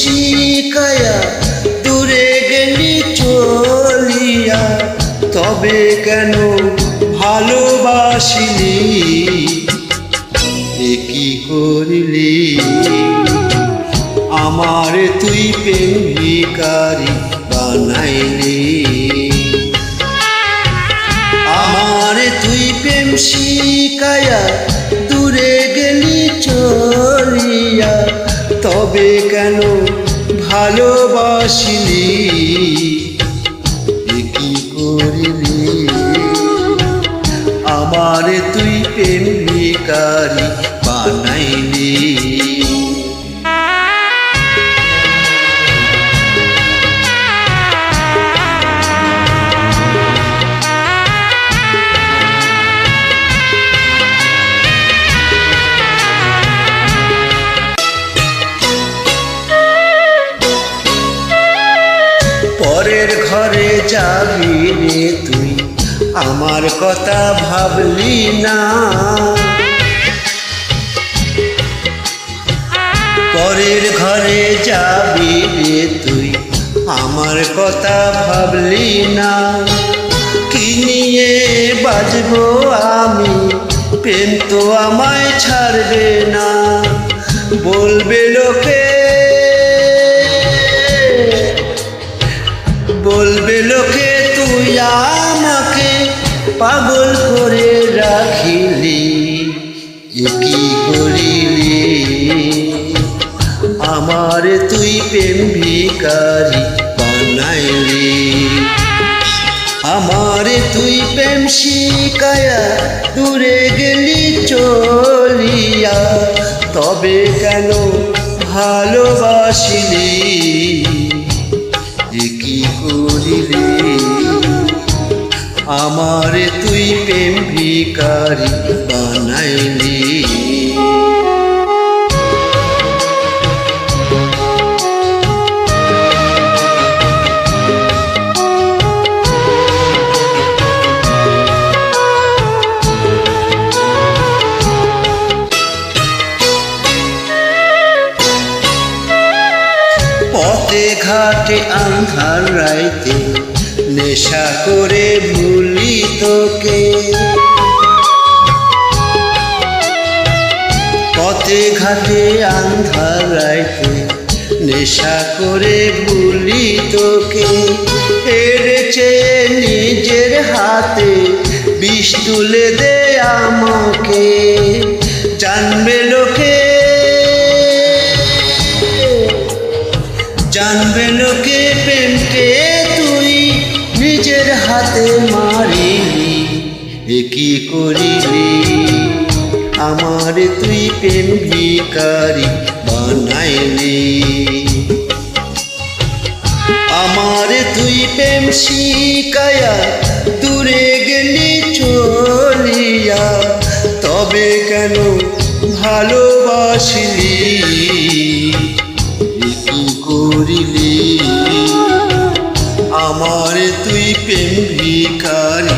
শিখায়া দূরে গেলি চলিয়া, তবে কেন ভালোবাসিলি? এ কি করিলি? আমার তুই প্রেম ভিখারি বানাইলি। আমার তুই প্রেম শিখায়া দূরে গেলি চলিয়া, তবে কেন ভালোবাসিলি? এ কি করিলি? আমার তুই প্রেম ভিখারি বানাইলি। পরের ঘরে যাবি রে তুই, আমার কথা ভাবলি না। পরের ঘরে যাবি রে তুই, আমার কথা ভাবলি না। কি নিয়ে বাজবো আমি, প্রেম তো আমায় ছাড়বে না। বলবে লোকে, বলবে লোকে তুই আমাকে পাগল করে রাখিলি। এ কি করিলি? আমার তুই প্রেম ভিখারি বানাইলি। আমার তুই প্রেম শিখায়া দূরে গেলি চলিয়া, তবে কেন ভালোবাসিলি? এ কি করিলি? আমার তুই প্রেম ভিখারি বানাইলি। পথে ঘাটে আন্ধার রাইতে নেশা করে ভুলি তোকে। পথে ঘাটে আন্ধার রাইতে নেশা করে ভুলি তোকে। হেরেছে নিজের হাতে বিষ তুলে দে আমাকে। জানবে লোকে, জানবে লোকে প্রেমকে তুই নিজের হাতে মারিলি। এ কি করিলি? আমার তুই প্রেম ভিখারি বানাইলি। আমার তুই প্রেম শিখায়া দূরে গেলি চলিয়া, তবে কেন ভালোবাসিলি? কি করিলি? আমার তুই প্রেম ভিখারি